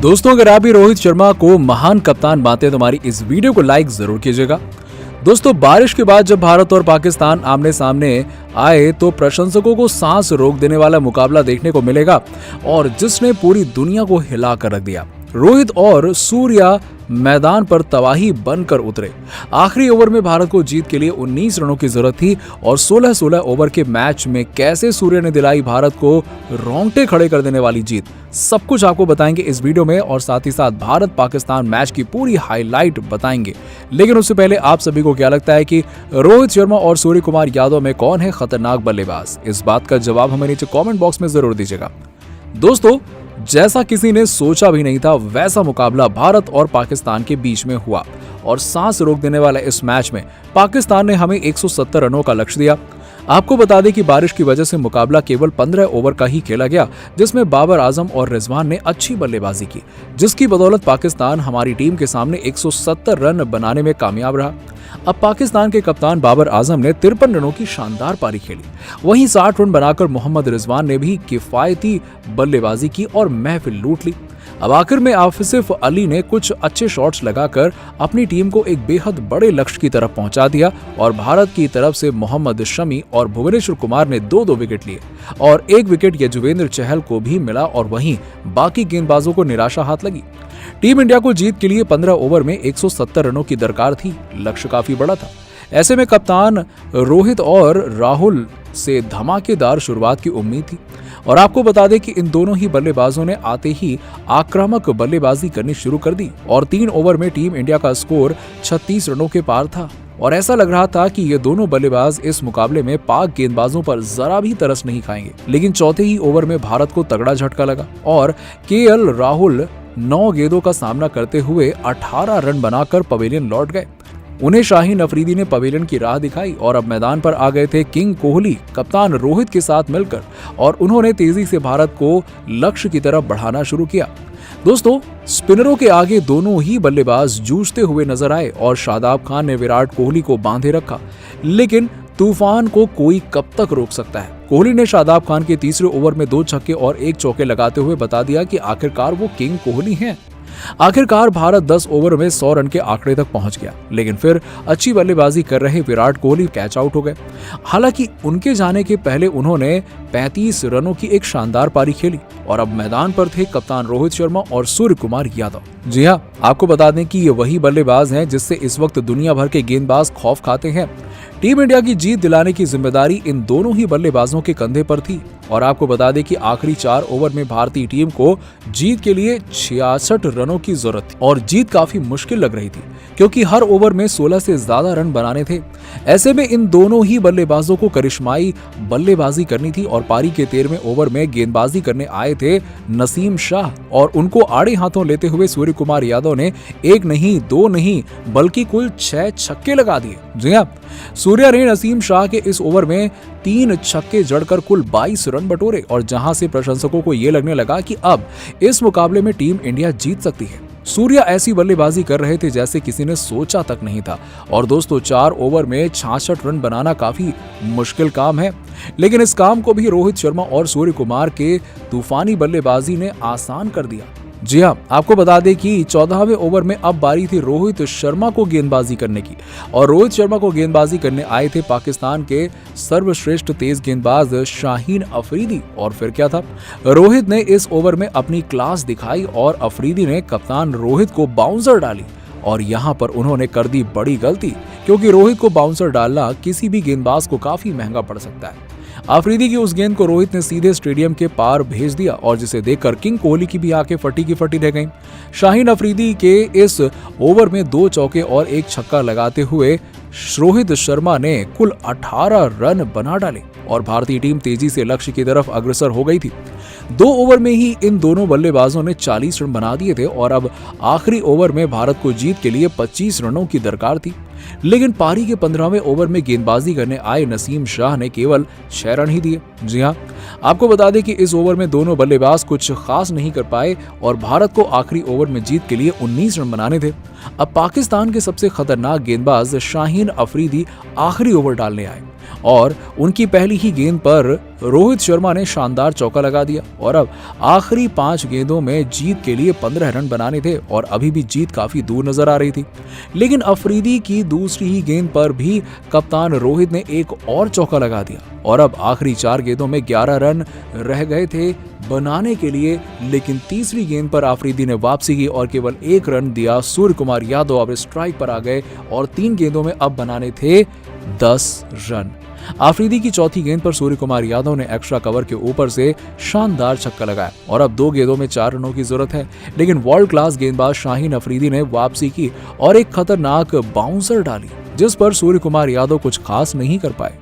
दोस्तों, अगर आप भी रोहित शर्मा को महान कप्तान मानते हैं तो हमारी इस वीडियो को लाइक जरूर कीजिएगा। दोस्तों, बारिश के बाद जब भारत और पाकिस्तान आमने सामने आए तो प्रशंसकों को सांस रोक देने वाला मुकाबला देखने को मिलेगा और जिसने पूरी दुनिया को हिला कर रख दिया। रोहित और सूर्या मैदान पर तबाही बनकर उतरे। आखिरी ओवर में भारत को जीत के लिए 19 रनों की जरूरत थी और 16-16 ओवर के मैच में कैसे सूर्या ने दिलाई भारत को रोंगटे खड़े कर देने वाली जीत, सब कुछ आपको बताएंगे इस वीडियो में और साथ ही साथ भारत पाकिस्तान मैच की पूरी हाईलाइट बताएंगे। लेकिन उससे पहले आप सभी को क्या लगता है कि रोहित शर्मा और सूर्य कुमार यादव में कौन है खतरनाक बल्लेबाज? इस बात का जवाब हमें नीचे कॉमेंट बॉक्स में जरूर दीजिएगा। दोस्तों, जैसा किसी ने सोचा भी नहीं था वैसा मुकाबला भारत और पाकिस्तान के बीच में हुआ और सांस रोक देने वाला इस मैच में पाकिस्तान ने हमें 170 रनों का लक्ष्य दिया। आपको बता दें कि बारिश की वजह से मुकाबला केवल 15 ओवर का ही खेला गया, जिसमें बाबर आजम और रिजवान ने अच्छी बल्लेबाजी की, जिसकी बदौलत पाकिस्तान हमारी टीम के सामने 170 रन बनाने में कामयाब रहा। अब पाकिस्तान के कप्तान बाबर आजम ने 53 रनों की शानदार पारी खेली, वहीं 60 रन बनाकर मोहम्मद रिजवान ने भी किफायती बल्लेबाजी की और महफिल लूट ली। अब आखिर में आसिफ अली ने कुछ अच्छे शॉट्स लगाकर अपनी टीम को एक बेहद बड़े लक्ष्य की तरफ पहुंचा दिया और भारत की तरफ से मोहम्मद शमी और भुवनेश्वर कुमार ने 2-2 विकेट लिए और 1 विकेट यजुवेंद्र चहल को भी मिला और वहीं बाकी गेंदबाजों को निराशा हाथ लगी। टीम इंडिया को जीत के लिए 15 ओवर में 170 रनों की दरकार थी। लक्ष्य काफी बड़ा था। ऐसे में कप्तान रोहित और राहुल से धमाकेदार शुरुआत की उम्मीद थी और आपको बता दें कि इन दोनों ही बल्लेबाजों ने आते ही आक्रामक बल्लेबाजी करनी शुरू कर दी और 3 ओवर में टीम इंडिया का स्कोर 36 रनों के पार था और ऐसा लग रहा था कि ये दोनों बल्लेबाज इस मुकाबले में पाक गेंदबाजों पर जरा भी तरस नहीं खाएंगे। लेकिन चौथे ही ओवर में भारत को तगड़ा झटका लगा और केएल राहुल 9 गेंदों का सामना करते हुए 18 रन बनाकर पवेलियन लौट गए। उन्हें शाहीन अफरीदी ने पवेलियन की राह दिखाई और अब मैदान पर आ गए थे किंग कोहली कप्तान रोहित के साथ मिलकर और उन्होंने तेजी से भारत को लक्ष्य की तरफ बढ़ाना शुरू किया। दोस्तों, स्पिनरों के आगे दोनों ही बल्लेबाज जूझते हुए नजर आए और शादाब खान ने विराट कोहली को बांधे रखा, लेकिन तूफान को कोई कब तक रोक सकता है। कोहली ने शादाब खान के तीसरे ओवर में 2 छक्के और 1 चौके लगाते हुए बता दिया कि आखिरकार वो किंग कोहली हैं। आखिरकार भारत 10 ओवर में 100 रन के आंकड़े तक पहुंच गया, लेकिन फिर अच्छी बल्लेबाजी कर रहे विराट कोहली कैच आउट हो गए। हालांकि उनके जाने के पहले उन्होंने 35 रनों की एक शानदार पारी खेली और अब मैदान पर थे कप्तान रोहित शर्मा और सूर्य कुमार यादव। जी हां, आपको बता दें कि ये वही बल्लेबाज हैं जिससे इस वक्त दुनिया भर के गेंदबाज खौफ खाते हैं। टीम इंडिया की जीत दिलाने की जिम्मेदारी इन दोनों ही बल्लेबाजों के कंधे पर थी और आपको बता दें कि आखिरी 4 ओवर में भारतीय टीम को जीत के लिए 66 रनों की जरूरत थी और जीत काफी मुश्किल लग रही थी क्योंकि हर ओवर में 16 से ज्यादा रन बनाने थे। ऐसे में इन दोनों ही बल्लेबाजों को करिश्माई बल्लेबाजी करनी थी और पारी के 13वें ओवर में गेंदबाजी करने आए थे नसीम शाह और उनको आड़े हाथों लेते हुए सूर्य कुमार यादव ने 1 नहीं 2 नहीं बल्कि कुल 6 छक्के लगा दिए। जी हां, सूर्या ने नसीम शाह के इस ओवर में 3 छक्के जड़कर कुल 22 रन बटोरे और जहां से प्रशंसकों को यह लगने लगा कि अब इस मुकाबले में टीम इंडिया जीत सकती है। सूर्या ऐसी बल्लेबाजी कर रहे थे जैसे किसी ने सोचा तक नहीं था और दोस्तों 4 ओवर में 66 रन बनाना काफी मुश्किल काम है, लेकिन इस काम को भी रोहित शर्मा और सूर्य कुमार के तूफानी बल्लेबाजी ने आसान कर दिया। जी हाँ, आपको बता दें कि 14वें ओवर में अब बारी थी रोहित शर्मा को गेंदबाजी करने की और रोहित शर्मा को गेंदबाजी करने आए थे पाकिस्तान के सर्वश्रेष्ठ तेज गेंदबाज शाहीन अफरीदी। और फिर क्या था, रोहित ने इस ओवर में अपनी क्लास दिखाई और अफरीदी ने कप्तान रोहित को बाउंसर डाली और यहाँ पर उन्होंने कर दी बड़ी गलती क्योंकि रोहित को बाउंसर डालना किसी भी गेंदबाज को काफी महंगा पड़ सकता है। अफरीदी की उस गेंद को रोहित ने सीधे स्टेडियम के पार भेज दिया और जिसे देखकर किंग कोहली की भी आंखें फटी की फटी रह गईं। शाहीन अफरीदी के इस ओवर में 2 चौके और 1 छक्का लगाते हुए रोहित शर्मा ने कुल 18 रन बना डाले और भारतीय टीम तेजी से लक्ष्य की तरफ अग्रसर हो गई थी। 2 ओवर में ही इन दोनों बल्लेबाजों ने 40 रन बना दिए थे और अब आखिरी ओवर में भारत को जीत के लिए 25 रनों की दरकार थी। लेकिन पारी के 15वें ओवर में गेंदबाजी करने आए नसीम शाह ने केवल 6 रन ही दिए। जी हाँ, आपको बता दें कि इस ओवर में दोनों बल्लेबाज कुछ खास नहीं कर पाए और भारत को आखिरी ओवर में जीत के लिए 19 रन बनाने थे। अब पाकिस्तान के सबसे खतरनाक गेंदबाज शाहीन अफरीदी आखिरी ओवर डालने आए और उनकी पहली ही गेंद पर रोहित शर्मा ने शानदार चौका लगा दिया और अब आखिरी 5 गेंदों में जीत के लिए 15 रन बनाने थे और अभी भी जीत काफी दूर नजर आ रही थी। लेकिन अफरीदी की दूसरी ही गेंद पर भी कप्तान रोहित ने एक और चौका लगा दिया और अब आखिरी 4 गेंदों में 11 रन रह गए थे बनाने के लिए। लेकिन तीसरी गेंद पर आफरीदी ने वापसी की और केवल 1 रन दिया। सूर्य कुमार यादव अब स्ट्राइक पर आ गए और 3 गेंदों में अब बनाने थे 10 रन। आफरीदी की चौथी गेंद पर सूर्य कुमार यादव ने एक्स्ट्रा कवर के ऊपर से शानदार छक्का लगाया और अब 2 गेंदों में 4 रनों की जरूरत है। लेकिन वर्ल्ड क्लास गेंदबाज शाहीन अफरीदी ने वापसी की और एक खतरनाक बाउंसर डाली जिस पर सूर्य कुमार यादव कुछ खास नहीं कर पाए।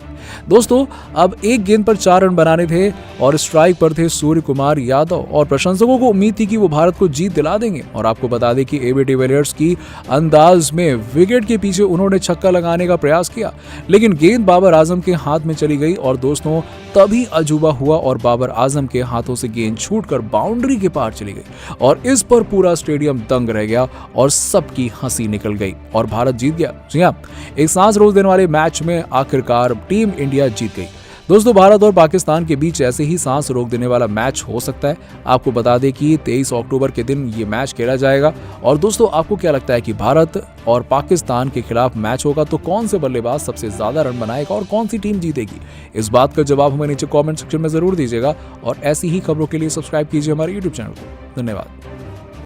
दोस्तों, अब 1 गेंद पर 4 रन बनाने थे और स्ट्राइक पर थे सूर्य कुमार यादव और प्रशंसकों को उम्मीद थी कि वो भारत को जीत दिला देंगे। और आपको बता दें कि एबी डिविलियर्स की अंदाज में विकेट के पीछे उन्होंने छक्का लगाने का प्रयास किया, लेकिन गेंद बाबर आजम के हाथ में चली गई और दोस्तों तभी अजूबा हुआ और बाबर आजम के हाथों से गेंद छूटकर बाउंड्री के पार चली गई और इस पर पूरा स्टेडियम दंग रह गया और सबकी हंसी निकल गई और भारत जीत गया। जी हाँ, एक सांस रोक देने वाले मैच में आखिरकार टीम इंडिया जीत गई। दोस्तों, भारत और पाकिस्तान के बीच ऐसे ही सांस रोक देने वाला मैच हो सकता है। आपको बता दें कि 23 अक्टूबर के दिन ये मैच खेला जाएगा। और दोस्तों, आपको क्या लगता है कि भारत और पाकिस्तान के खिलाफ मैच होगा तो कौन से बल्लेबाज सबसे ज्यादा रन बनाएगा और कौन सी टीम जीतेगी? इस बात का जवाब हमें नीचे कमेंट सेक्शन में जरूर दीजिएगा और ऐसी ही खबरों के लिए सब्सक्राइब कीजिए हमारे यूट्यूब चैनल को। धन्यवाद।